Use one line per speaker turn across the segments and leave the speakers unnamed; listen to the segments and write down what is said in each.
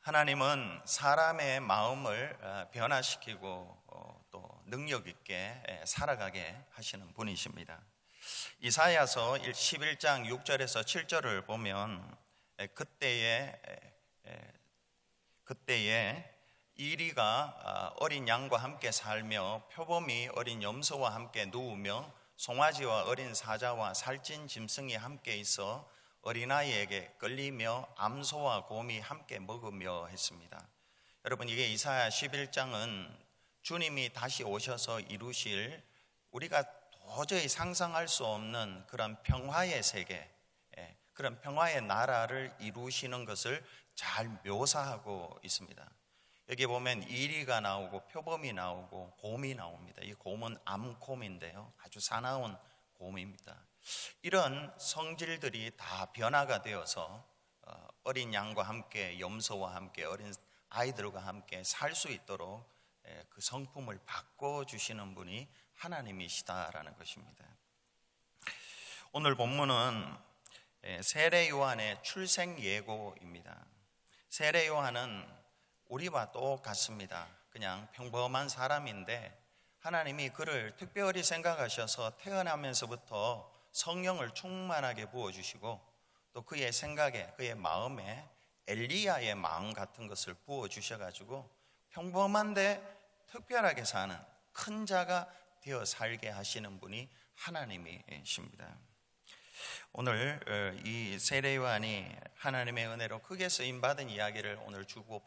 하나님은 사람의 마음을 변화시키고 또 능력 있게 살아가게 하시는 분이십니다. 이사야서 11장 6절에서 7절을 보면 그때에 이리가 어린 양과 함께 살며 표범이 어린 염소와 함께 누우며 송아지와 어린 사자와 살찐 짐승이 함께 있어 어린아이에게 끌리며 암소와 곰이 함께 먹으며 했습니다. 여러분, 이게 이사야 11장은 주님이 다시 오셔서 이루실 우리가 도저히 상상할 수 없는 그런 평화의 세계, 그런 평화의 나라를 이루시는 것을 잘 묘사하고 있습니다. 여기 보면 이리가 나오고 표범이 나오고 곰이 나옵니다. 이 곰은 암곰인데요, 아주 사나운 곰입니다. 이런 성질들이 다 변화가 되어서 어린 양과 함께 염소와 함께 어린 아이들과 함께 살 수 있도록 그 성품을 바꿔주시는 분이 하나님이시다라는 것입니다. 오늘 본문은 세례 요한의 출생 예고입니다. 세례 요한은 우리와 똑같습니다. 그냥 평범한 사람인데 하나님이 그를 특별히 생각하셔서 태어나면서부터 성령을 충만하게 부어주시고 또 그의 생각에, 그의 마음에 엘리야의 마음 같은 것을 부어주셔가지고 평범한데 특별하게 사는 큰 자가 되어 살게 하시는 분이 하나님이십니다. 오늘 이 세례 요한이 하나님의 은혜로 크게 쓰임받은 이야기를 오늘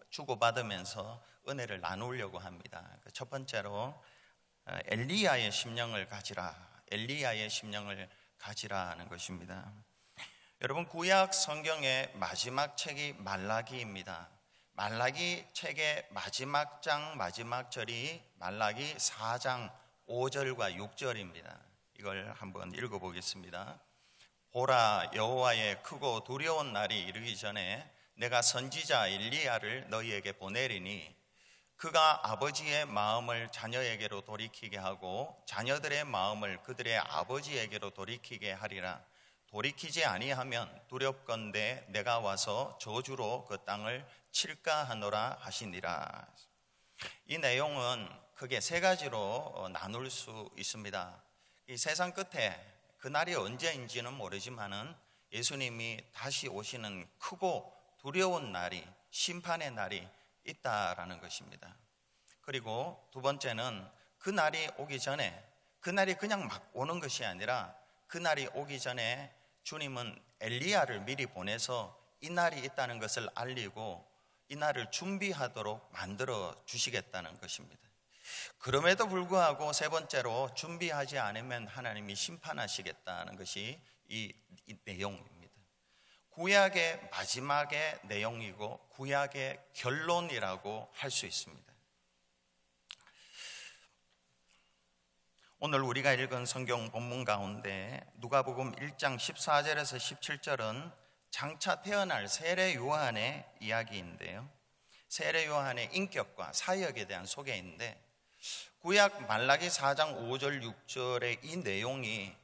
주고받으면서 은혜를 나누려고 합니다. 첫 번째로 엘리야의 심령을 가지라, 엘리야의 심령을 가지라는 것입니다. 여러분, 구약 성경의 마지막 책이 말라기입니다. 말라기 책의 마지막 장 마지막 절이 말라기 4장 5절과 6절입니다. 이걸 한번 읽어보겠습니다. 보라, 여호와의 크고 두려운 날이 이르기 전에 내가 선지자 엘리야를 너희에게 보내리니 그가 아버지의 마음을 자녀에게로 돌이키게 하고 자녀들의 마음을 그들의 아버지에게로 돌이키게 하리라. 돌이키지 아니하면 두렵건대 내가 와서 저주로 그 땅을 칠까 하노라 하시니라. 이 내용은 크게 세 가지로 나눌 수 있습니다. 이 세상 끝에 그날이 언제인지는 모르지만은 예수님이 다시 오시는 크고 두려운 날이, 심판의 날이 있다라는 것입니다. 그리고 두 번째는 그 날이 오기 전에, 그 날이 그냥 막 오는 것이 아니라 그 날이 오기 전에 주님은 엘리야를 미리 보내서 이 날이 있다는 것을 알리고 이 날을 준비하도록 만들어 주시겠다는 것입니다. 그럼에도 불구하고 세 번째로 준비하지 않으면 하나님이 심판하시겠다는 것이 이 내용입니다. 구약의 마지막의 내용이고 구약의 결론이라고 할 수 있습니다. 오늘 우리가 읽은 성경 본문 가운데 누가복음 1장 14절에서 17절은 장차 태어날 세례 요한의 이야기인데요, 세례 요한의 인격과 사역에 대한 소개인데, 구약 말라기 4장 5절 6절의 이 내용이,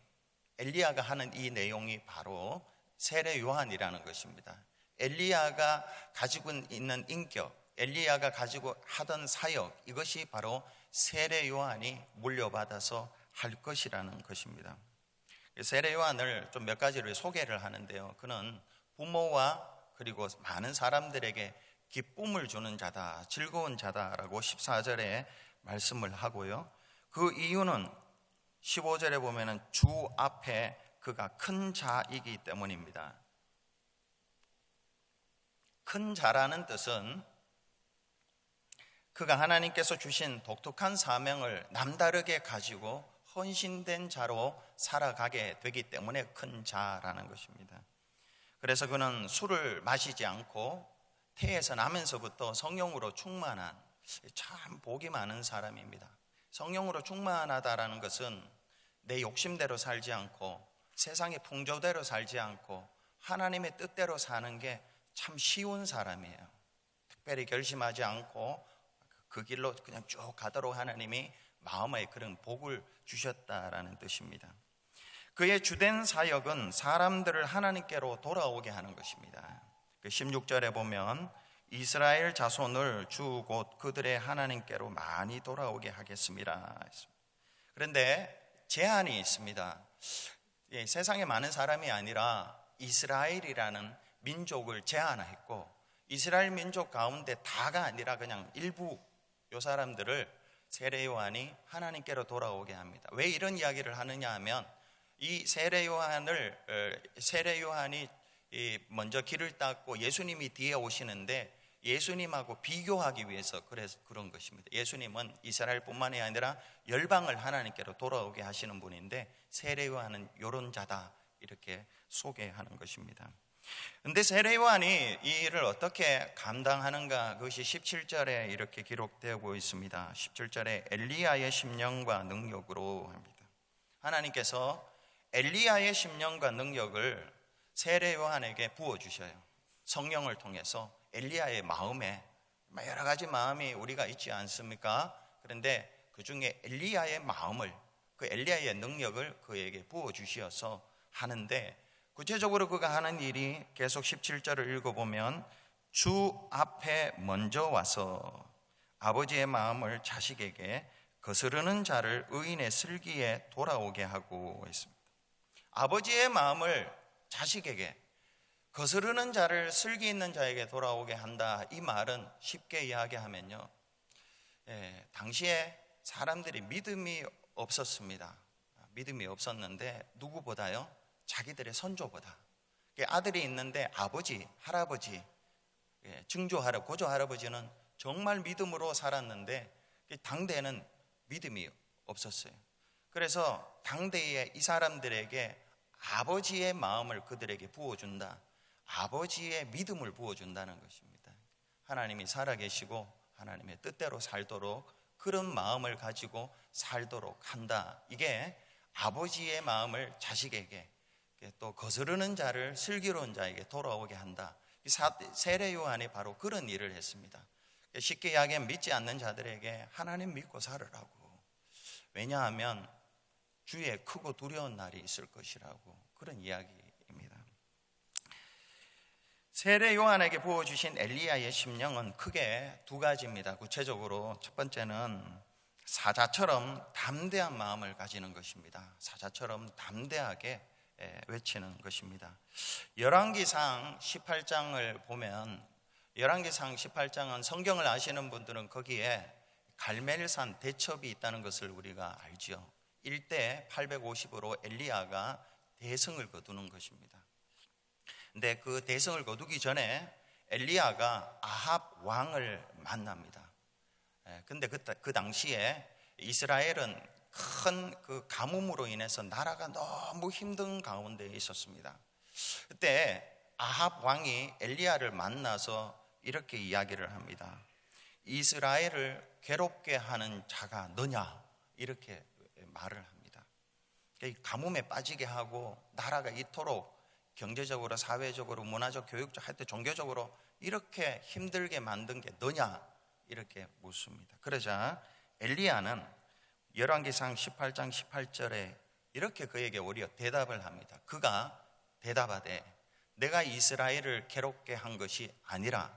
엘리야가 하는 이 내용이 바로 세례 요한이라는 것입니다. 엘리야가 가지고 있는 인격, 엘리야가 가지고 하던 사역, 이것이 바로 세례 요한이 물려받아서 할 것이라는 것입니다. 세례 요한을 좀 몇 가지를 소개를 하는데요, 그는 부모와 그리고 많은 사람들에게 기쁨을 주는 자다, 즐거운 자다라고 14절에 말씀을 하고요, 그 이유는 15절에 보면은 주 앞에 그가 큰 자이기 때문입니다. 큰 자라는 뜻은 그가 하나님께서 주신 독특한 사명을 남다르게 가지고 헌신된 자로 살아가게 되기 때문에 큰 자라는 것입니다. 그래서 그는 술을 마시지 않고 태에서 나면서부터 성령으로 충만한, 참 복이 많은 사람입니다. 성령으로 충만하다라는 것은 내 욕심대로 살지 않고 세상의 풍조대로 살지 않고 하나님의 뜻대로 사는 게 참 쉬운 사람이에요. 특별히 결심하지 않고 그 길로 그냥 쭉 가도록 하나님이 마음에 그런 복을 주셨다라는 뜻입니다. 그의 주된 사역은 사람들을 하나님께로 돌아오게 하는 것입니다. 그 16절에 보면 이스라엘 자손을 주 곧 그들의 하나님께로 많이 돌아오게 하겠습니다. 그런데 제한이 있습니다. 세상에 많은 사람이 아니라 이스라엘이라는 민족을 제한했고, 이스라엘 민족 가운데 다가 아니라 그냥 일부 요 사람들을 세례 요한이 하나님께로 돌아오게 합니다. 왜 이런 이야기를 하느냐 하면, 이 세례 요한이 먼저 길을 닦고 예수님이 뒤에 오시는데 예수님하고 비교하기 위해서 그런 것입니다. 예수님은 이스라엘뿐만이 아니라 열방을 하나님께로 돌아오게 하시는 분인데, 세례 요한은 요런 자다, 이렇게 소개하는 것입니다. 그런데 세례 요한이 이 일을 어떻게 감당하는가, 그것이 17절에 이렇게 기록되고 있습니다. 17절에 엘리야의 심령과 능력으로 합니다. 하나님께서 엘리야의 심령과 능력을 세례 요한에게 부어주셔요. 성령을 통해서 엘리야의 마음에 여러 가지 마음이 우리가 있지 않습니까? 그런데 그 중에 엘리야의 마음을, 그 엘리야의 능력을 그에게 부어주셔서 하는데, 구체적으로 그가 하는 일이 계속 17절을 읽어보면 주 앞에 먼저 와서 아버지의 마음을 자식에게 거스르는 자를 의인의 슬기에 돌아오게 하고 있습니다. 아버지의 마음을 자식에게, 거스르는 자를 슬기 있는 자에게 돌아오게 한다. 이 말은 쉽게 이야기하면요, 당시에 사람들이 믿음이 없었습니다. 믿음이 없었는데 누구보다요? 자기들의 선조보다. 아들이 있는데 아버지, 할아버지, 증조할아버지, 고조할아버지는 정말 믿음으로 살았는데 당대에는 믿음이 없었어요. 그래서 당대에 이 사람들에게 아버지의 마음을 그들에게 부어준다, 아버지의 믿음을 부어준다는 것입니다. 하나님이 살아계시고 하나님의 뜻대로 살도록, 그런 마음을 가지고 살도록 한다. 이게 아버지의 마음을 자식에게, 또 거스르는 자를 슬기로운 자에게 돌아오게 한다. 세례 요한이 바로 그런 일을 했습니다. 쉽게 이야기하면 믿지 않는 자들에게 하나님 믿고 살으라고. 왜냐하면 주의 크고 두려운 날이 있을 것이라고, 그런 이야기입니다. 세례 요한에게 부어주신 엘리야의 심령은 크게 두 가지입니다. 구체적으로 첫 번째는 사자처럼 담대한 마음을 가지는 것입니다. 사자처럼 담대하게 외치는 것입니다. 열왕기상 18장을 보면, 열왕기상 18장은 성경을 아시는 분들은 거기에 갈멜산 대첩이 있다는 것을 우리가 알죠. 일대 850으로 엘리야가 대성을 거두는 것입니다. 근데 그 대성을 거두기 전에 엘리야가 아합 왕을 만납니다. 근데 그 당시에 이스라엘은 큰 그 가뭄으로 인해서 나라가 너무 힘든 가운데 있었습니다. 그때 아합 왕이 엘리야를 만나서 이렇게 이야기를 합니다. 이스라엘을 괴롭게 하는 자가 너냐, 이렇게 말을 합니다. 가뭄에 빠지게 하고 나라가 이토록 경제적으로, 사회적으로, 문화적, 교육적, 하여튼 종교적으로 이렇게 힘들게 만든 게 너냐, 이렇게 묻습니다. 그러자 엘리야는 열왕기상 18장 18절에 이렇게 그에게 오히려 대답을 합니다. 그가 대답하되 내가 이스라엘을 괴롭게 한 것이 아니라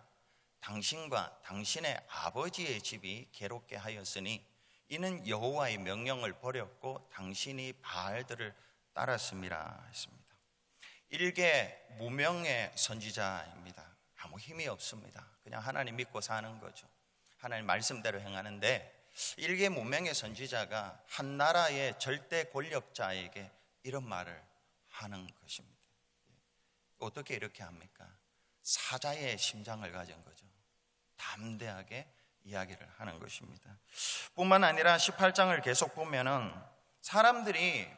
당신과 당신의 아버지의 집이 괴롭게 하였으니 이는 여호와의 명령을 버렸고 당신이 바알들을 따랐음이라 했습니다. 일개 무명의 선지자입니다. 아무 힘이 없습니다. 그냥 하나님 믿고 사는 거죠. 하나님 말씀대로 행하는데, 일개 무명의 선지자가 한 나라의 절대 권력자에게 이런 말을 하는 것입니다. 어떻게 이렇게 합니까? 사자의 심장을 가진 거죠. 담대하게 이야기를 하는 것입니다. 뿐만 아니라 18장을 계속 보면은 사람들이,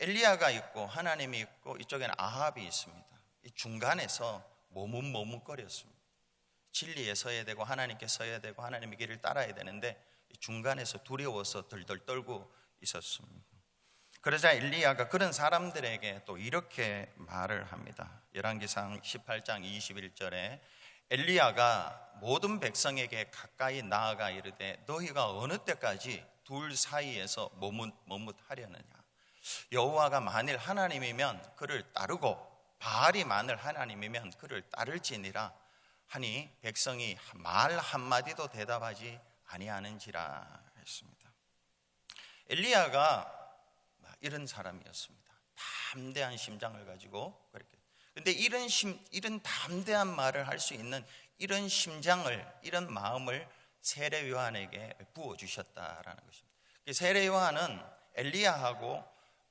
엘리야가 있고 하나님이 있고 이쪽에는 아합이 있습니다. 이 중간에서 머뭇거렸습니다. 진리에 서야 되고 하나님께 서야 되고 하나님의 길을 따라야 되는데 이 중간에서 두려워서 덜덜 떨고 있었습니다. 그러자 엘리야가 그런 사람들에게 또 이렇게 말을 합니다. 열왕기상 18장 21절에 엘리야가 모든 백성에게 가까이 나아가 이르되 너희가 어느 때까지 둘 사이에서 머뭇하려느냐. 여호와가 만일 하나님이면 그를 따르고 바알이 만일 하나님이면 그를 따를지니라. 하니 백성이 말 한마디도 대답하지 아니하는지라 했습니다. 엘리야가 이런 사람이었습니다. 담대한 심장을 가지고 그렇게. 근데 이런 담대한 말을 할 수 있는 이런 심장을, 이런 마음을 세례 요한에게 부어 주셨다라는 것입니다. 세례 요한은 엘리야하고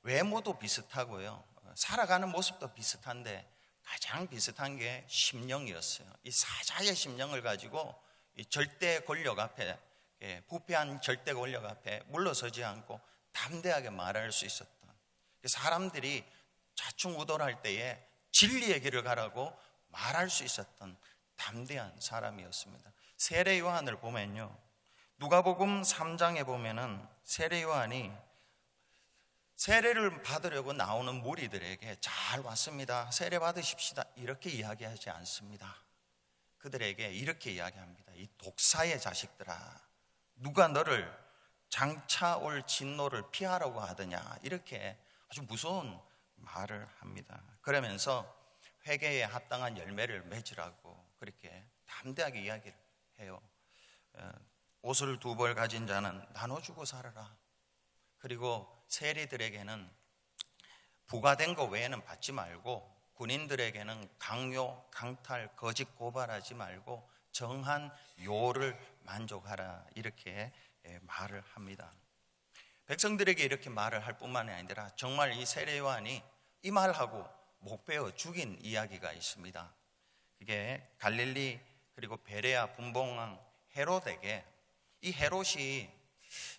외모도 비슷하고요, 살아가는 모습도 비슷한데 가장 비슷한 게 심령이었어요. 이 사자의 심령을 가지고 이 절대 권력 앞에, 부패한 절대 권력 앞에 물러서지 않고 담대하게 말할 수 있었던, 사람들이 좌충우돌할 때에 진리의 길을 가라고 말할 수 있었던 담대한 사람이었습니다. 세례 요한을 보면요, 누가복음 3장에 보면은 세례 요한이 세례를 받으려고 나오는 무리들에게 잘 왔습니다, 세례 받으십시다, 이렇게 이야기하지 않습니다. 그들에게 이렇게 이야기합니다. 이 독사의 자식들아, 누가 너를 장차 올 진노를 피하라고 하더냐, 이렇게 아주 무서운 말을 합니다. 그러면서 회개에 합당한 열매를 맺으라고 그렇게 담대하게 이야기를 해요. 옷을 2벌 가진 자는 나눠주고 살아라. 그리고 세리들에게는 부과된 것 외에는 받지 말고, 군인들에게는 강요, 강탈, 거짓 고발하지 말고 정한 요를 만족하라, 이렇게 말을 합니다. 백성들에게 이렇게 말을 할 뿐만이 아니라 정말 이 세례 요한이 이 말하고 못 베어 죽인 이야기가 있습니다. 이게 갈릴리 그리고 베레아 분봉왕 헤롯에게, 이 헤롯이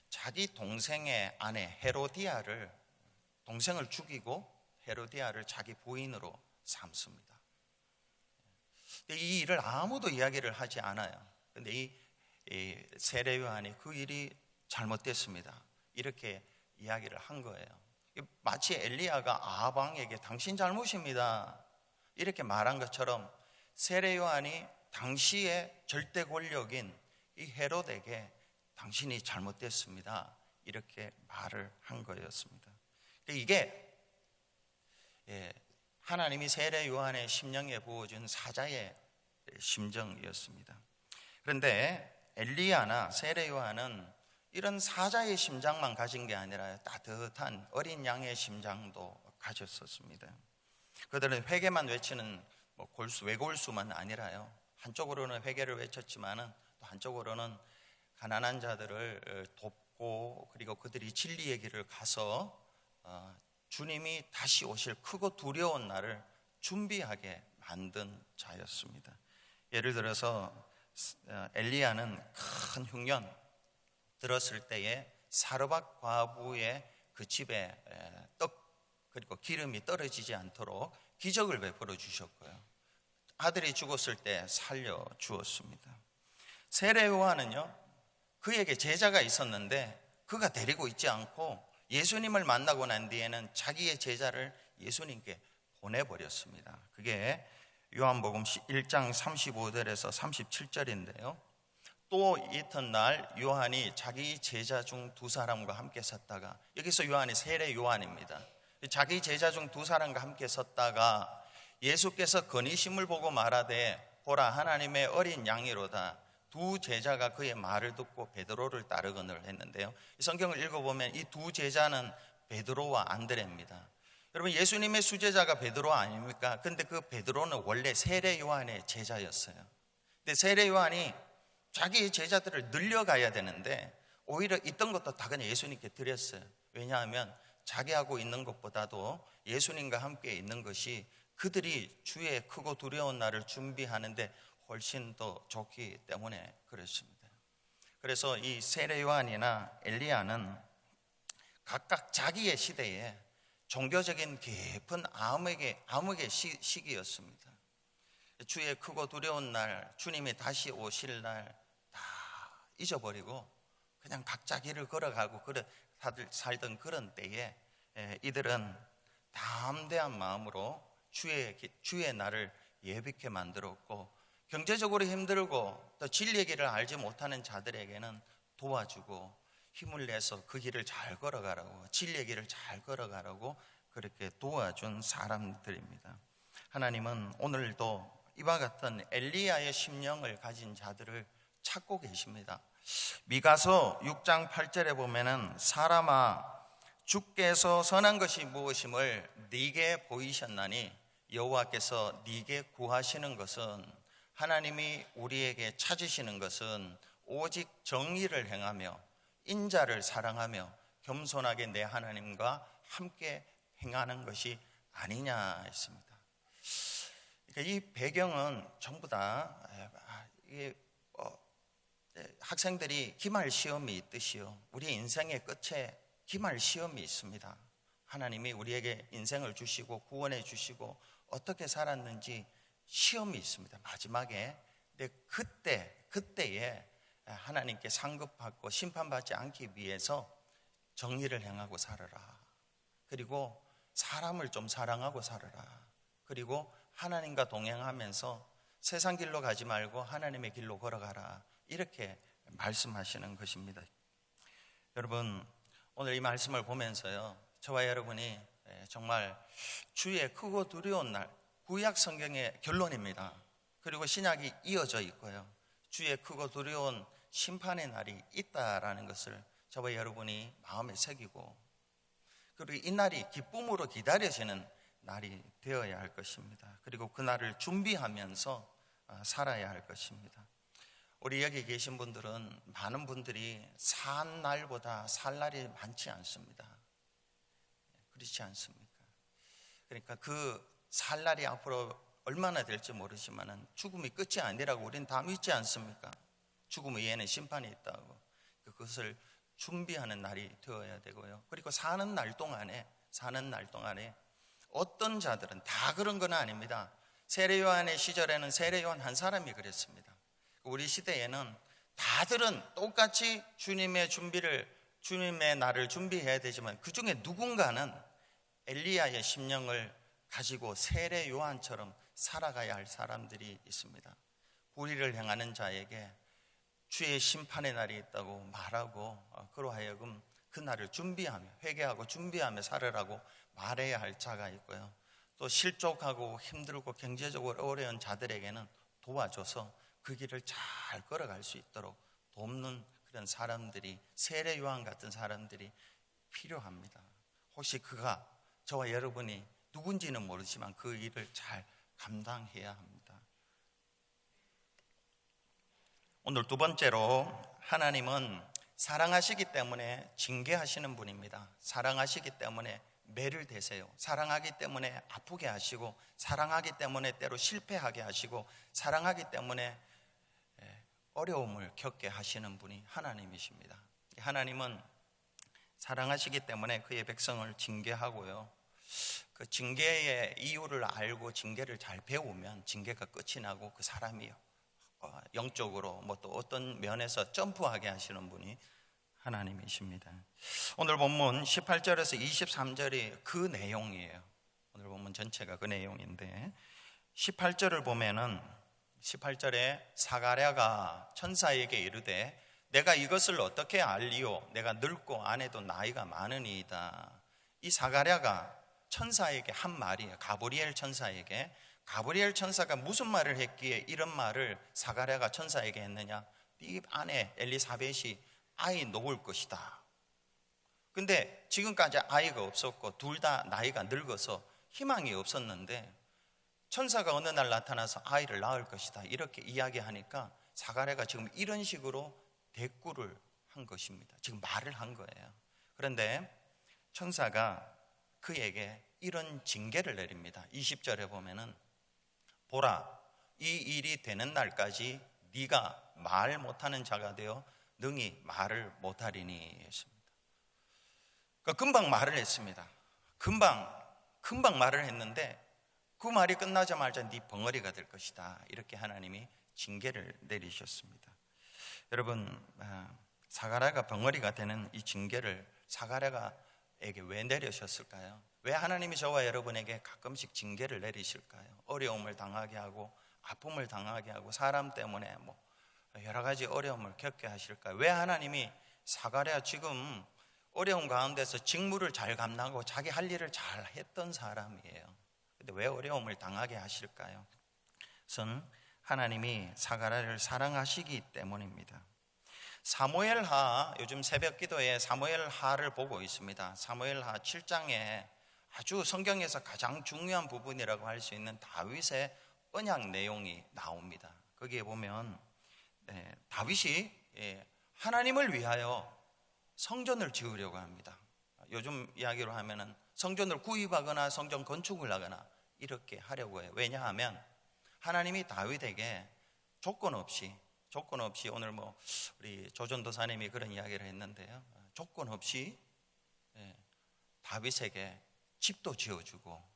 자기 동생의 아내 헤로디아를, 동생을 죽이고 헤로디아를 자기 부인으로 삼습니다. 이 일을 아무도 이야기를 하지 않아요. 그런데 이 세례 요한이 그 일이 잘못됐습니다, 이렇게 이야기를 한 거예요. 마치 엘리야가 아합 왕에게 당신 잘못입니다, 이렇게 말한 것처럼 세례 요한이 당시의 절대 권력인 이 헤롯에게 당신이 잘못됐습니다, 이렇게 말을 한 거였습니다. 이게 하나님이 세례 요한의 심령에 부어준 사자의 심정이었습니다. 그런데 엘리야나 세례 요한은 이런 사자의 심장만 가진 게 아니라 따뜻한 어린 양의 심장도 가졌었습니다. 그들은 회개만 외치는 외골수만 아니라요, 한쪽으로는 회개를 외쳤지만은 또 한쪽으로는 가난한 자들을 돕고, 그리고 그들이 진리의 길을 가서 주님이 다시 오실 크고 두려운 날을 준비하게 만든 자였습니다. 예를 들어서 엘리야는 큰 흉년 들었을 때에 사르밧 과부의 그 집에 떡 그리고 기름이 떨어지지 않도록 기적을 베풀어 주셨고요, 아들이 죽었을 때 살려 주었습니다. 세례 요한은요, 그에게 제자가 있었는데 그가 데리고 있지 않고 예수님을 만나고 난 뒤에는 자기의 제자를 예수님께 보내버렸습니다. 그게 요한복음 1장 35절에서 37절인데요. 또 이튿날 요한이 자기 제자 중 2사람과 함께 섰다가, 여기서 요한이 세례 요한입니다. 자기 제자 중 2사람과 함께 섰다가 예수께서 건의심을 보고 말하되 보라 하나님의 어린 양이로다. 2 제자가 그의 말을 듣고 베드로를 따르거늘 했는데요, 이 성경을 읽어보면 이 2 제자는 베드로와 안드레입니다. 여러분, 예수님의 수제자가 베드로 아닙니까? 근데 그 베드로는 원래 세례 요한의 제자였어요. 근데 세례 요한이 자기 제자들을 늘려가야 되는데 오히려 있던 것도 다 그냥 예수님께 드렸어요. 왜냐하면 자기하고 있는 것보다도 예수님과 함께 있는 것이 그들이 주의 크고 두려운 날을 준비하는데 훨씬 더 좋기 때문에 그렇습니다. 그래서 이 세례 요한이나 엘리야는 각각 자기의 시대에 종교적인 깊은 암흑의 시기였습니다. 주의 크고 두려운 날, 주님이 다시 오실 날 다 잊어버리고 그냥 각자 길을 걸어가고 다들 살던 그런 때에 이들은 담대한 마음으로 주의 날을 예비케 만들었고, 경제적으로 힘들고 또 진리의 길을 알지 못하는 자들에게는 도와주고 힘을 내서 그 길을 잘 걸어가라고, 진리의 길을 잘 걸어가라고 그렇게 도와준 사람들입니다. 하나님은 오늘도 이와 같은 엘리야의 심령을 가진 자들을 찾고 계십니다. 미가서 6장 8절에 보면은 사람아 주께서 선한 것이 무엇임을 네게 보이셨나니 여호와께서 네게 구하시는 것은 하나님이 우리에게 찾으시는 것은 오직 정의를 행하며 인자를 사랑하며 겸손하게 내 하나님과 함께 행하는 것이 아니냐 했습니다. 그러니까 이 배경은 전부 다 학생들이 기말 시험이 있듯이요, 우리 인생의 끝에 기말 시험이 있습니다. 하나님이 우리에게 인생을 주시고 구원해 주시고 어떻게 살았는지 시험이 있습니다. 마지막에. 근데 그때에 하나님께 상급받고 심판받지 않기 위해서 정의를 행하고 살아라. 그리고 사람을 좀 사랑하고 살아라. 그리고 하나님과 동행하면서 세상 길로 가지 말고 하나님의 길로 걸어가라. 이렇게 말씀하시는 것입니다. 여러분, 오늘 이 말씀을 보면서요, 저와 여러분이 정말 주의 크고 두려운 날, 구약 성경의 결론입니다. 그리고 신약이 이어져 있고요, 주의 크고 두려운 심판의 날이 있다라는 것을 저와 여러분이 마음에 새기고, 그리고 이 날이 기쁨으로 기다려지는 날이 되어야 할 것입니다. 그리고 그 날을 준비하면서 살아야 할 것입니다. 우리 여기 계신 분들은 많은 분들이 산 날보다 살 날이 많지 않습니다. 그렇지 않습니까? 그러니까 그 살 날이 앞으로 얼마나 될지 모르지만 죽음이 끝이 아니라고 우리는 다 믿지 않습니까? 죽음 위에는 심판이 있다고. 그것을 준비하는 날이 되어야 되고요. 그리고 사는 날 동안에 어떤 자들은 다 그런 건 아닙니다. 세례요한의 시절에는 세례요한 한 사람이 그랬습니다. 우리 시대에는 다들은 똑같이 주님의 날을 준비해야 되지만 그 중에 누군가는 엘리야의 심령을 가지고 세례 요한처럼 살아가야 할 사람들이 있습니다. 불의를 행하는 자에게 주의 심판의 날이 있다고 말하고, 그로 하여금 그 날을 준비하며 회개하고 준비하며 살으라고 말해야 할 자가 있고요, 또 실족하고 힘들고 경제적으로 어려운 자들에게는 도와줘서 그 길을 잘 걸어갈 수 있도록 돕는 그런 사람들이, 세례 요한 같은 사람들이 필요합니다. 혹시 그가 저와 여러분이 누군지는 모르지만 그 일을 잘 감당해야 합니다. 오늘 두 번째로, 하나님은 사랑하시기 때문에 징계하시는 분입니다. 사랑하시기 때문에 매를 대세요. 사랑하기 때문에 아프게 하시고, 사랑하기 때문에 때로 실패하게 하시고, 사랑하기 때문에 어려움을 겪게 하시는 분이 하나님이십니다. 하나님은 사랑하시기 때문에 그의 백성을 징계하고요, 그 징계의 이유를 알고 징계를 잘 배우면 징계가 끝이 나고 그 사람이 영적으로 또 어떤 면에서 점프하게 하시는 분이 하나님이십니다. 오늘 본문 18절에서 23절이 그 내용이에요. 오늘 본문 전체가 그 내용인데, 18절을 보면은 18절에 사가랴가 천사에게 이르되 내가 이것을 어떻게 알리오? 내가 늙고 아내도 나이가 많으니이다. 이 사가랴가 천사에게 한 말이에요. 가브리엘 천사에게. 가브리엘 천사가 무슨 말을 했기에 이런 말을 사가랴가 천사에게 했느냐? 네 아내 엘리사벳이 아이 놓을 것이다. 근데 지금까지 아이가 없었고 둘 다 나이가 늙어서 희망이 없었는데 천사가 어느 날 나타나서 아이를 낳을 것이다 이렇게 이야기하니까 사가랴가 지금 이런 식으로 대꾸를 한 것입니다. 지금 말을 한 거예요. 그런데 천사가 그에게 이런 징계를 내립니다. 20절에 보면은 보라, 이 일이 되는 날까지 네가 말 못하는 자가 되어 능히 말을 못하리니 했습니다. 그러니까 금방 말을 했습니다. 금방 말을 했는데 그 말이 끝나자마자 네 벙어리가 될 것이다 이렇게 하나님이 징계를 내리셨습니다. 여러분, 사가랴가 벙어리가 되는 이 징계를 사가랴가에게 왜 내리셨을까요? 왜 하나님이 저와 여러분에게 가끔씩 징계를 내리실까요? 어려움을 당하게 하고 아픔을 당하게 하고 사람 때문에 여러 가지 어려움을 겪게 하실까요? 왜 하나님이 사가랴 지금 어려운 가운데서 직무를 잘 감당하고 자기 할 일을 잘 했던 사람이에요. 근데 왜 어려움을 당하게 하실까요? 그것은 하나님이 사가랴를 사랑하시기 때문입니다. 사무엘하, 요즘 새벽 기도에 사무엘하를 보고 있습니다. 사무엘하 7장에 아주 성경에서 가장 중요한 부분이라고 할 수 있는 다윗의 언약 내용이 나옵니다. 거기에 보면 다윗이 하나님을 위하여 성전을 지으려고 합니다. 요즘 이야기로 하면은 성전을 구입하거나 성전 건축을 하거나 이렇게 하려고 해요. 왜냐하면 하나님이 다윗에게 조건 없이 오늘 우리 조전도사님이 그런 이야기를 했는데요. 조건 없이 다윗에게 집도 지어주고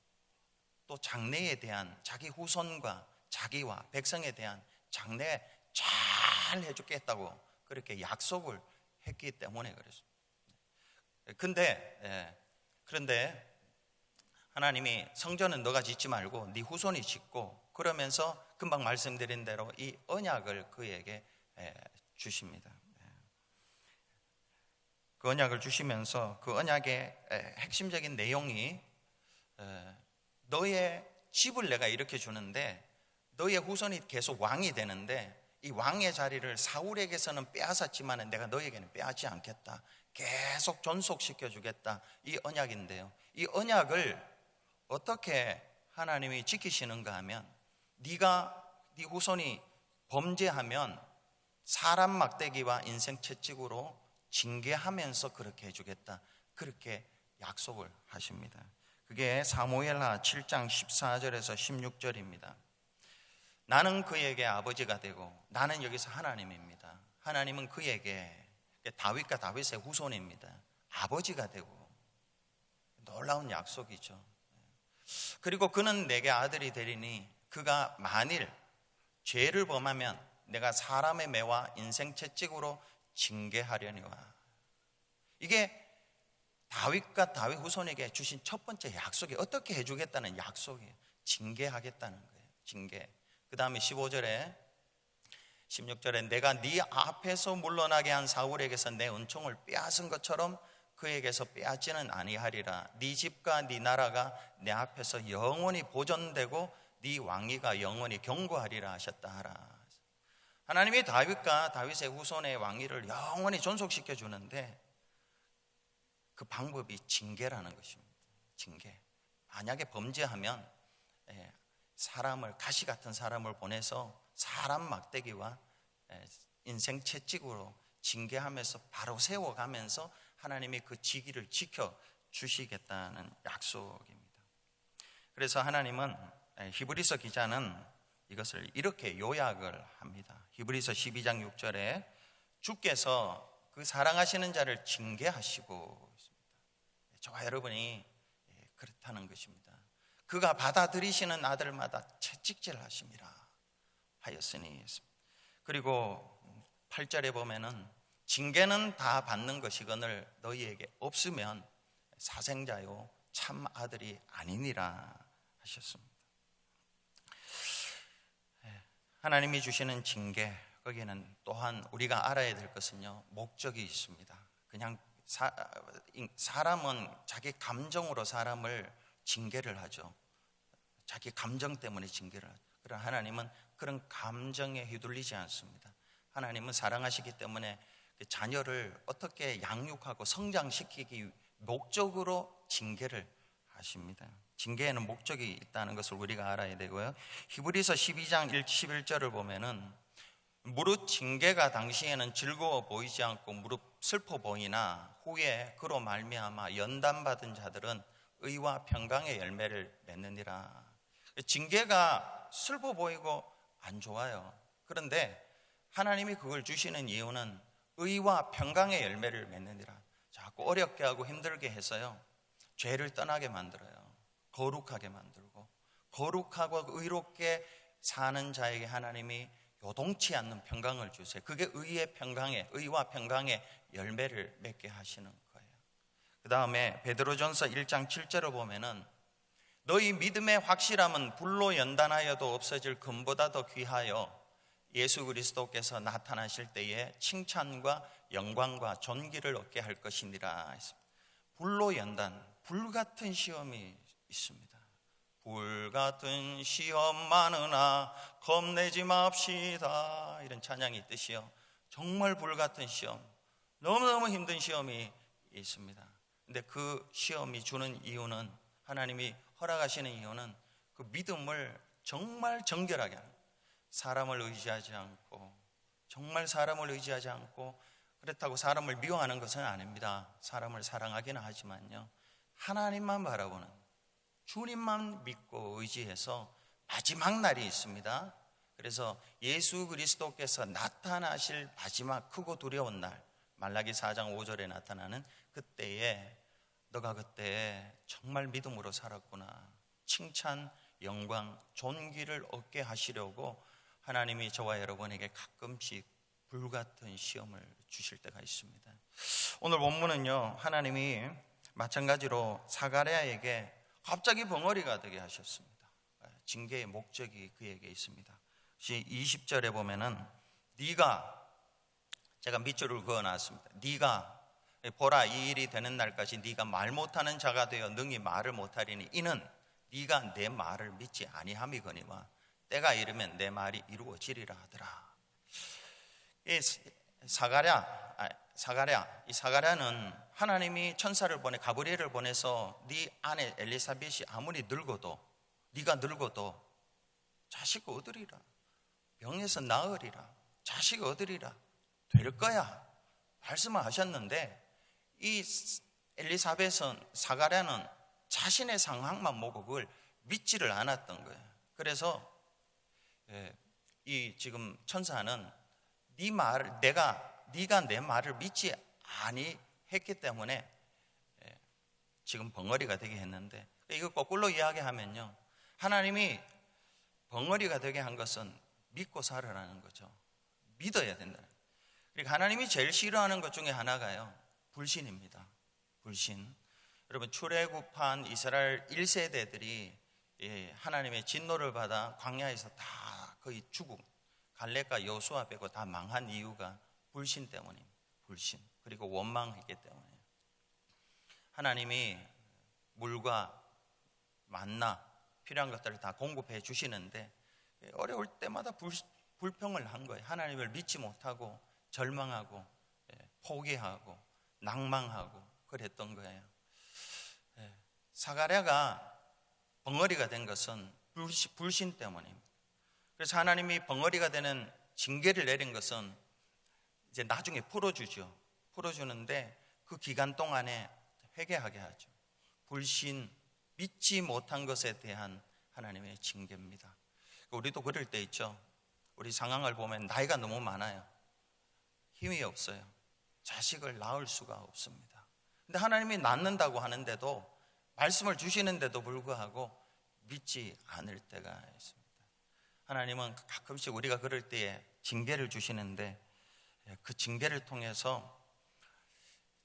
또 장래에 대한 자기 후손과 자기와 백성에 대한 장래 잘 해주겠다고 그렇게 약속을 했기 때문에 그랬습니다. 그런데 하나님이 성전은 너가 짓지 말고 네 후손이 짓고, 그러면서 금방 말씀드린 대로 이 언약을 그에게 주십니다. 그 언약을 주시면서 그 언약의 핵심적인 내용이 너의 집을 내가 이렇게 주는데 너의 후손이 계속 왕이 되는데 이 왕의 자리를 사울에게서는 빼앗았지만 내가 너에게는 빼앗지 않겠다, 계속 존속시켜 주겠다, 이 언약인데요. 이 언약을 어떻게 하나님이 지키시는가 하면 네 후손이 범죄하면 사람 막대기와 인생 채찍으로 징계하면서 그렇게 해주겠다, 그렇게 약속을 하십니다. 그게 사무엘하 7장 14절에서 16절입니다. 나는 그에게 아버지가 되고, 나는 여기서 하나님입니다. 하나님은 그에게, 다윗과 다윗의 후손입니다, 아버지가 되고, 놀라운 약속이죠. 그리고 그는 내게 아들이 되리니 그가 만일 죄를 범하면 내가 사람의 매와 인생 채찍으로 징계하려니와. 이게 다윗과 다윗 후손에게 주신 첫 번째 약속이, 어떻게 해주겠다는 약속이에요. 징계하겠다는 거예요. 징계. 그 다음에 15절에 16절에 내가 네 앞에서 물러나게 한 사울에게서 내 은총을 빼앗은 것처럼 그에게서 빼앗지는 아니하리라. 네 집과 네 나라가 내 앞에서 영원히 보존되고 네 왕위가 영원히 경고하리라 하셨다 하라. 하나님이 다윗과 다윗의 후손의 왕위를 영원히 존속시켜 주는데 그 방법이 징계라는 것입니다. 징계. 만약에 범죄하면 가시 같은 사람을 보내서 사람 막대기와 인생 채찍으로 징계하면서 바로 세워가면서 하나님이 그 직위를 지켜주시겠다는 약속입니다. 그래서 하나님은, 히브리서 기자는 이것을 이렇게 요약을 합니다. 히브리서 12장 6절에 주께서 그 사랑하시는 자를 징계하시고 있습니다. 저와 여러분이 그렇다는 것입니다. 그가 받아들이시는 아들마다 채찍질 하심이라 하였으니. 그리고 8절에 보면은 징계는 다 받는 것이거늘 너희에게 없으면 사생자요 참 아들이 아니니라 하셨습니다. 하나님이 주시는 징계, 거기에는 또한 우리가 알아야 될 것은요, 목적이 있습니다. 그냥 사람은 자기 감정으로 사람을 징계를 하죠. 자기 감정 때문에 징계를 하죠. 그러나 하나님은 그런 감정에 휘둘리지 않습니다. 하나님은 사랑하시기 때문에 자녀를 어떻게 양육하고 성장시키기 목적으로 징계를 하십니다. 징계에는 목적이 있다는 것을 우리가 알아야 되고요. 히브리서 12장 11절을 보면은 무릇 징계가 당시에는 즐거워 보이지 않고 무릇 슬퍼 보이나 후에 그로 말미암아 연단받은 자들은 의와 평강의 열매를 맺느니라. 징계가 슬퍼 보이고 안 좋아요. 그런데 하나님이 그걸 주시는 이유는 의와 평강의 열매를 맺느니라. 자꾸 어렵게 하고 힘들게 해서요, 죄를 떠나게 만들어요. 거룩하게 만들고, 거룩하고 의롭게 사는 자에게 하나님이 요동치 않는 평강을 주세요. 그게 의와 평강의 열매를 맺게 하시는 거예요. 그 다음에 베드로전서 1장 7절을 보면은 너희 믿음의 확실함은 불로 연단하여도 없어질 금보다 더 귀하여 예수 그리스도께서 나타나실 때에 칭찬과 영광과 존귀를 얻게 할 것이니라. 불로 연단, 불 같은 시험이 있습니다. 불같은 시험 많으나 겁내지 맙시다. 이런 찬양이 있듯이요, 정말 불같은 시험, 너무너무 힘든 시험이 있습니다. 근데 그 시험이 주는 이유는, 하나님이 허락하시는 이유는 그 믿음을 정말 정결하게 하는, 사람을 의지하지 않고, 정말 사람을 의지하지 않고, 그렇다고 사람을 미워하는 것은 아닙니다. 사람을 사랑하기는 하지만요, 하나님만 바라보는, 주님만 믿고 의지해서 마지막 날이 있습니다. 그래서 예수 그리스도께서 나타나실 마지막 크고 두려운 날, 말라기 4장 5절에 나타나는 그때에 너가 그때 정말 믿음으로 살았구나, 칭찬, 영광, 존귀를 얻게 하시려고 하나님이 저와 여러분에게 가끔씩 불같은 시험을 주실 때가 있습니다. 오늘 본문은요, 하나님이 마찬가지로 사가랴에게 갑자기 벙어리가 되게 하셨습니다. 징계의 목적이 그에게 있습니다. 20절에 보면은, 네가, 제가 밑줄을 그어놨습니다. 네가 보라, 이 일이 되는 날까지 네가 말 못하는 자가 되어 능히 말을 못하리니 이는 네가 내 말을 믿지 아니함이거니와 때가 이르면 내 말이 이루어지리라 하더라. 이 사가랴는 하나님이 천사를 보내, 가브리엘을 보내서 네 아내 엘리사벳이 아무리 늙어도, 네가 늙어도 자식 얻으리라, 병에서 나으리라, 자식 얻으리라, 될 거야 말씀을 하셨는데, 이 엘리사벳은, 사가랴는 자신의 상황만 보고 그걸 믿지를 않았던 거예요. 그래서 이 지금 천사는 네가 내 말을 믿지 아니했기 때문에 지금 벙어리가 되게 했는데, 이거 거꾸로 이야기하면요, 하나님이 벙어리가 되게 한 것은 믿고 살아라는 거죠. 믿어야 된다. 그러니까 하나님이 제일 싫어하는 것 중에 하나가요, 불신입니다. 불신. 여러분, 출애굽한 이스라엘 1세대들이 하나님의 진노를 받아 광야에서 다 거의 죽음, 갈렙과 여호수아 빼고 다 망한 이유가 불신 때문입니다. 불신, 그리고 원망했기 때문이에요. 하나님이 물과 만나 필요한 것들을 다 공급해 주시는데 어려울 때마다 불평을 한 거예요. 하나님을 믿지 못하고 절망하고 포기하고 낭망하고 그랬던 거예요. 사가랴가 벙어리가 된 것은 불신 때문입니다. 그래서 하나님이 벙어리가 되는 징계를 내린 것은 이제 나중에 풀어주죠. 풀어주는데 그 기간 동안에 회개하게 하죠. 불신, 믿지 못한 것에 대한 하나님의 징계입니다. 우리도 그럴 때 있죠. 우리 상황을 보면 나이가 너무 많아요. 힘이 없어요. 자식을 낳을 수가 없습니다. 근데 하나님이 낳는다고 하는데도, 말씀을 주시는데도 불구하고 믿지 않을 때가 있습니다. 하나님은 가끔씩 우리가 그럴 때에 징계를 주시는데, 그 징계를 통해서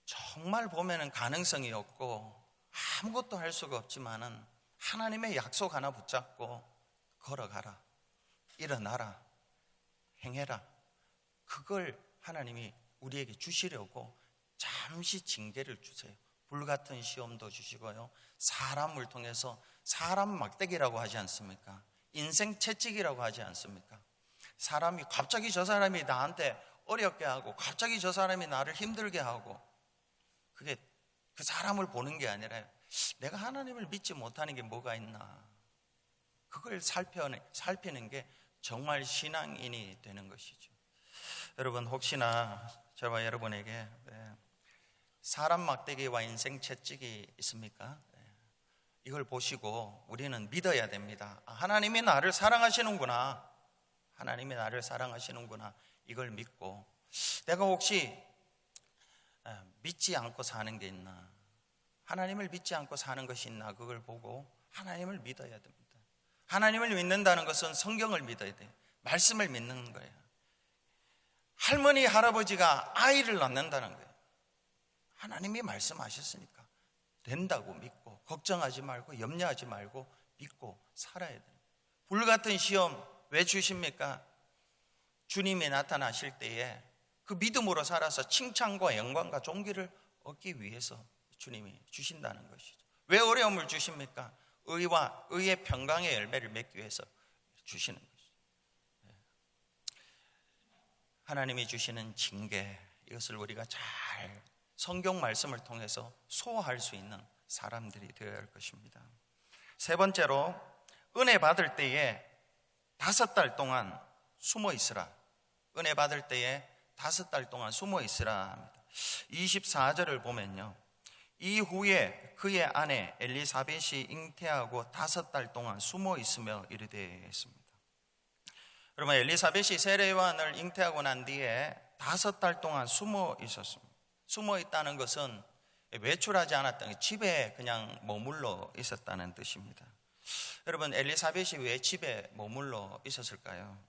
정말 보면은 가능성이 없고 아무것도 할 수가 없지만은 하나님의 약속 하나 붙잡고 걸어가라, 일어나라, 행해라, 그걸 하나님이 우리에게 주시려고 잠시 징계를 주세요. 불같은 시험도 주시고요, 사람을 통해서, 사람 막대기라고 하지 않습니까? 인생 채찍이라고 하지 않습니까? 사람이 갑자기 저 사람이 나한테 어렵게 하고, 갑자기 저 사람이 나를 힘들게 하고, 그게 그 사람을 보는 게 아니라 내가 하나님을 믿지 못하는 게 뭐가 있나, 그걸 살피는 게 정말 신앙인이 되는 것이죠. 여러분, 혹시나 저와 여러분에게 사람 막대기와 인생 채찍이 있습니까? 이걸 보시고 우리는 믿어야 됩니다. 하나님이 나를 사랑하시는구나, 하나님이 나를 사랑하시는구나, 이걸 믿고, 내가 혹시 믿지 않고 사는 게 있나, 하나님을 믿지 않고 사는 것이 있나, 그걸 보고 하나님을 믿어야 됩니다. 하나님을 믿는다는 것은 성경을 믿어야 돼요. 말씀을 믿는 거예요. 할머니, 할아버지가 아이를 낳는다는 거예요. 하나님이 말씀하셨으니까 된다고 믿고, 걱정하지 말고 염려하지 말고 믿고 살아야 돼요. 불같은 시험 왜 주십니까? 주님이 나타나실 때에 그 믿음으로 살아서 칭찬과 영광과 존귀를 얻기 위해서 주님이 주신다는 것이죠. 왜 어려움을 주십니까? 의와 의의 평강의 열매를 맺기 위해서 주시는 것이죠. 하나님이 주시는 징계, 이것을 우리가 잘 성경 말씀을 통해서 소화할 수 있는 사람들이 되어야 할 것입니다. 세 번째로, 은혜 받을 때에 5달 동안 숨어 있으라. 은혜 받을 때에 5달 동안 숨어 있으라 합니다. 24절을 보면요, 이후에 그의 아내 엘리사벳이 잉태하고 5달 동안 숨어 있으며 이르되 했습니다. 그러면 엘리사벳이 세례요한을 잉태하고 난 뒤에 5달 동안 숨어 있었습니다. 숨어 있다는 것은 외출하지 않았던, 집에 그냥 머물러 있었다는 뜻입니다. 여러분, 엘리사벳이 왜 집에 머물러 있었을까요?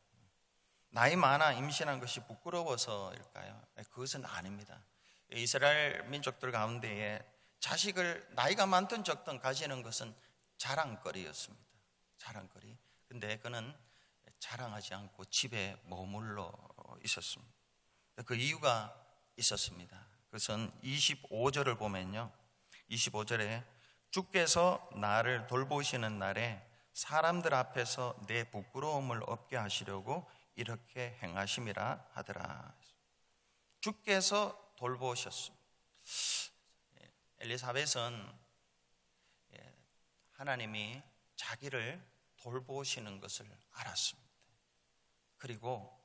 나이 많아 임신한 것이 부끄러워서일까요? 그것은 아닙니다. 이스라엘 민족들 가운데에 자식을 나이가 많든 적든 가지는 것은 자랑거리였습니다. 자랑거리. 근데 그는 자랑하지 않고 집에 머물러 있었습니다. 그 이유가 있었습니다. 그것은 25절을 보면요, 25절에 주께서 나를 돌보시는 날에 사람들 앞에서 내 부끄러움을 없게 하시려고 이렇게 행하심이라 하더라. 주께서 돌보셨습니다. 엘리사벳은 하나님이 자기를 돌보시는 것을 알았습니다. 그리고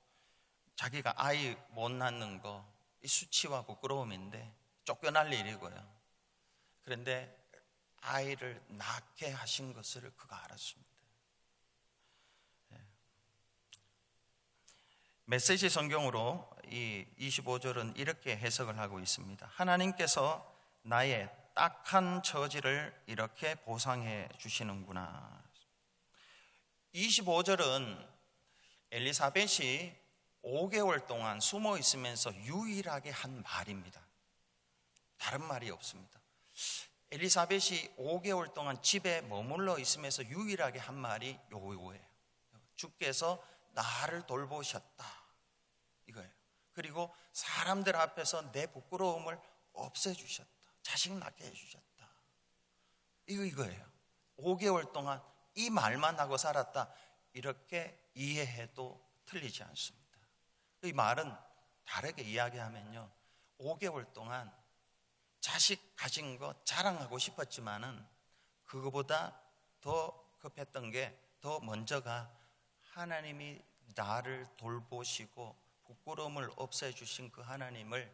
자기가 아이 못 낳는 거, 이 수치와 부끄러움인데 쫓겨날 일이고요. 그런데 아이를 낳게 하신 것을 그가 알았습니다. 메시지 성경으로 이 25절은 이렇게 해석을 하고 있습니다. 하나님께서 나의 딱한 처지를 이렇게 보상해 주시는구나. 25절은 엘리사벳이 5개월 동안 숨어 있으면서 유일하게 한 말입니다. 다른 말이 없습니다. 엘리사벳이 5개월 동안 집에 머물러 있으면서 유일하게 한 말이 요거예요. 주께서 나를 돌보셨다, 이거예요. 그리고 사람들 앞에서 내 부끄러움을 없애주셨다, 자식 낳게 해주셨다, 이거예요. 5개월 동안 이 말만 하고 살았다, 이렇게 이해해도 틀리지 않습니다. 이 말은 다르게 이야기하면요, 5개월 동안 자식 가진 거 자랑하고 싶었지만은 그거보다 더 급했던 게, 더 먼저가 하나님이 나를 돌보시고 부끄러움을 없애주신 그 하나님을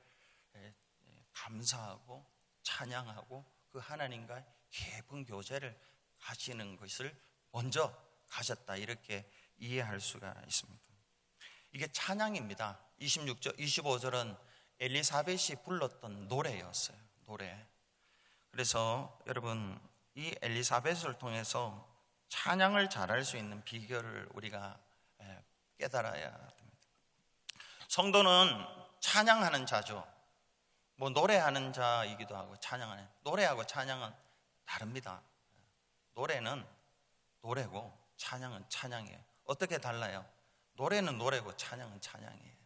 감사하고 찬양하고 그 하나님과 깊은 교제를 가지는 것을 먼저 가졌다, 이렇게 이해할 수가 있습니다. 이게 찬양입니다. 25절은 엘리사벳이 불렀던 노래였어요. 노래. 그래서 여러분, 이 엘리사벳을 통해서 찬양을 잘할 수 있는 비결을 우리가 깨달아야 됩니다. 성도는 찬양하는 자죠. 뭐 노래하는 자이기도 하고 찬양하는, 노래하고 찬양은 다릅니다. 노래는 노래고 찬양은 찬양이에요. 어떻게 달라요? 노래는 노래고 찬양은 찬양이에요.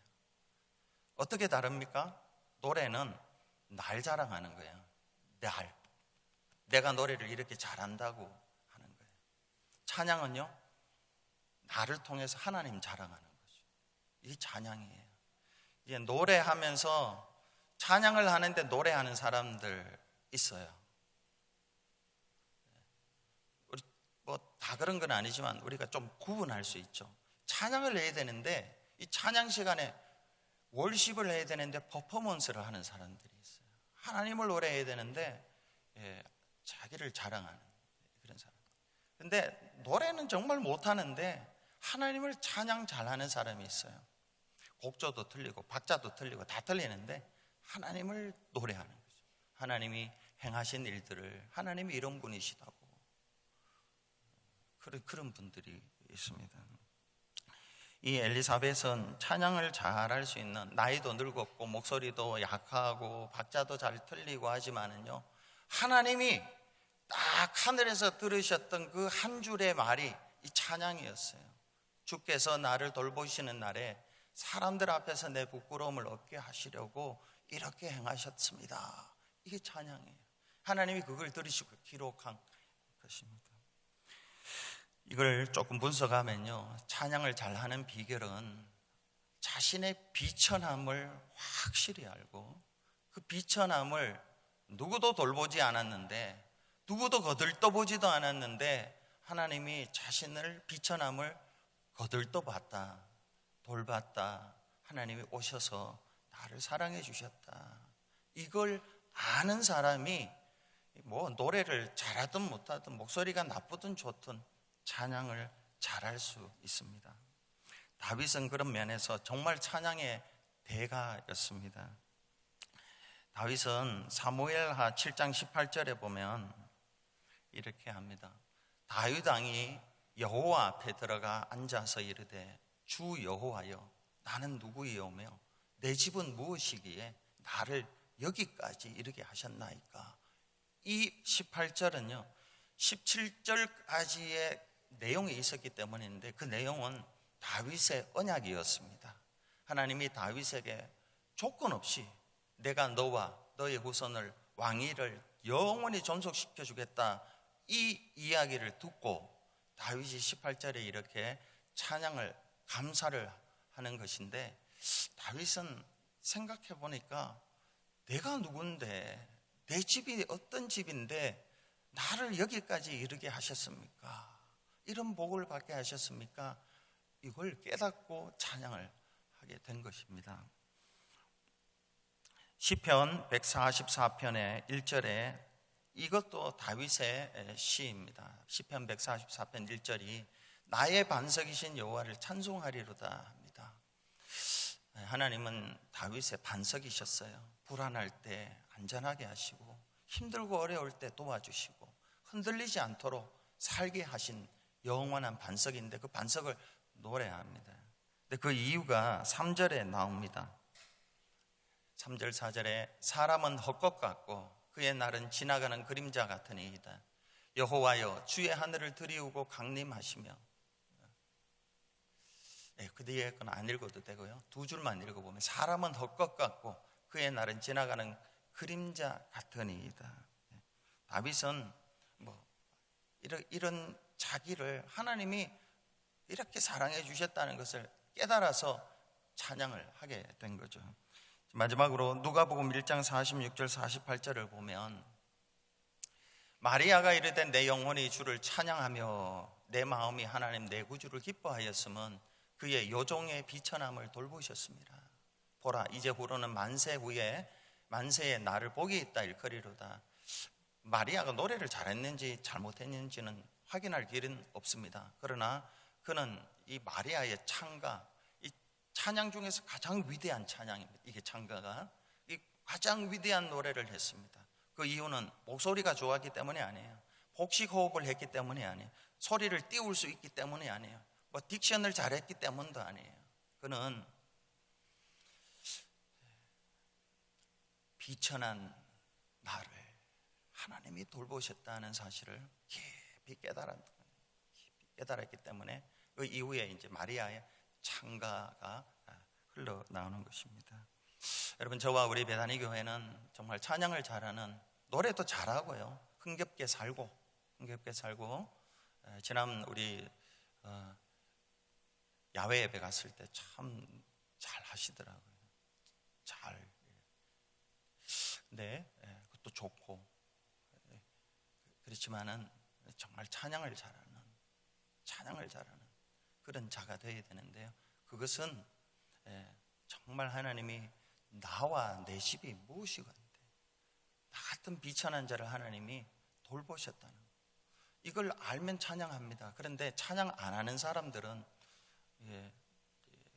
어떻게 다릅니까? 노래는 날 자랑하는 거예요. 내가 노래를 이렇게 잘한다고 하는 거예요. 찬양은요, 나를 통해서 하나님 자랑하는 거죠. 이게 찬양이에요. 이제 노래하면서 찬양을 하는데 노래하는 사람들 있어요. 뭐 다 그런 건 아니지만 우리가 좀 구분할 수 있죠. 찬양을 해야 되는데 이 찬양 시간에 월십을 해야 되는데 퍼포먼스를 하는 사람들이 있어요. 하나님을 노래해야 되는데 자기를 자랑하는 그런 사람. 근데 노래는 정말 못하는데 하나님을 찬양 잘하는 사람이 있어요. 곡조도 틀리고 박자도 틀리고 다 틀리는데 하나님을 노래하는 거죠. 하나님이 행하신 일들을, 하나님이 이런 분이시다고, 그런 분들이 있습니다. 이 엘리사벳은 찬양을 잘할 수 있는, 나이도 늙었고 목소리도 약하고 박자도 잘 틀리고 하지만은요, 하나님이 딱 하늘에서 들으셨던 그 한 줄의 말이 이 찬양이었어요. 주께서 나를 돌보시는 날에 사람들 앞에서 내 부끄러움을 없게 하시려고 이렇게 행하셨습니다. 이게 찬양이에요. 하나님이 그걸 들으시고 기록한 것입니다. 이걸 조금 분석하면요, 찬양을 잘하는 비결은 자신의 비천함을 확실히 알고 그 비천함을 누구도 돌보지 않았는데, 누구도 거들떠보지도 않았는데 하나님이 자신을 비천함을 거들떠봤다, 돌봤다. 하나님이 오셔서 나를 사랑해 주셨다. 이걸 아는 사람이 뭐 노래를 잘하든 못하든, 목소리가 나쁘든 좋든 찬양을 잘할 수 있습니다. 다윗은 그런 면에서 정말 찬양의 대가였습니다. 다윗은 사무엘하 7장 18절에 보면 이렇게 합니다. 다윗 왕이 여호와 앞에 들어가 앉아서 이르되, 주 여호와여, 나는 누구이오며 내 집은 무엇이기에 나를 여기까지 이르게 하셨나이까. 이 18절은요 17절까지의 내용이 있었기 때문인데, 그 내용은 다윗의 언약이었습니다. 하나님이 다윗에게 조건 없이 내가 너와 너의 후손을, 왕위를 영원히 존속시켜 주겠다, 이 이야기를 듣고 다윗이 18절에 이렇게 찬양을, 감사를 하는 것인데, 다윗은 생각해 보니까 내가 누군데, 내 집이 어떤 집인데 나를 여기까지 이르게 하셨습니까? 이런 복을 받게 하셨습니까? 이걸 깨닫고 찬양을 하게 된 것입니다. 시편 144편의 1절에, 이것도 다윗의 시입니다. 시편 144편 1절이 나의 반석이신 여호와를 찬송하리로다 합니다. 하나님은 다윗의 반석이셨어요. 불안할 때 안전하게 하시고, 힘들고 어려울 때 도와주시고, 흔들리지 않도록 살게 하신 영원한 반석인데, 그 반석을 노래합니다. 근데 그 이유가 3절에 나옵니다. 3절 4절에 사람은 헛것 같고 그의 날은 지나가는 그림자 같으니이다. 여호와여, 주의 하늘을 들이우고 강림하시며. 그 뒤에 건 안 읽어도 되고요, 두 줄만 읽어보면 사람은 헛것 같고 그의 날은 지나가는 그림자 같으니이다. 다윗은 이런 자기를 하나님이 이렇게 사랑해 주셨다는 것을 깨달아서 찬양을 하게 된 거죠. 마지막으로 누가복음 1장 46절 48절을 보면, 마리아가 이르되 내 영혼이 주를 찬양하며 내 마음이 하나님 내 구주를 기뻐하였으면 그의 요종의 비천함을 돌보셨습니다. 보라, 이제 후로는 만세 후에 만세의 날을 복이 있다 일컬이로다. 마리아가 노래를 잘했는지 잘못했는지는 확인할 길은 없습니다. 그러나 그는 이 마리아의 찬가, 이 찬양 중에서 가장 위대한 찬양입니다. 이게 찬가가 이 가장 위대한 노래를 했습니다. 그 이유는 목소리가 좋았기 때문이 아니에요. 복식 호흡을 했기 때문이 아니에요. 소리를 띄울 수 있기 때문이 아니에요. 뭐 딕션을 잘했기 때문도 아니에요. 그는 비천한 나를 하나님이 돌보셨다는 사실을 깊이 깨달았기 때문에 그 이후에 이제 마리아의 찬가가 흘러나오는 것입니다. 여러분, 저와 우리 베다니 교회는 정말 찬양을 잘하는, 노래도 잘하고요, 흥겹게 살고 지난 우리 야외 예배 갔을 때 참 잘 하시더라고요. 근데 그것도 좋고, 그렇지만은 정말 찬양을 잘하는 그런 자가 되어야 되는데요, 그것은 정말 하나님이 나와 내 집이 무엇이건데 나 같은 비천한 자를 하나님이 돌보셨다는 것, 이걸 알면 찬양합니다. 그런데 찬양 안 하는 사람들은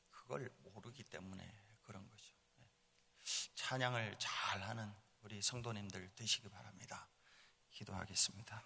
그걸 모르기 때문에 그런 거죠. 찬양을 잘하는 우리 성도님들 되시기 바랍니다. 기도하겠습니다.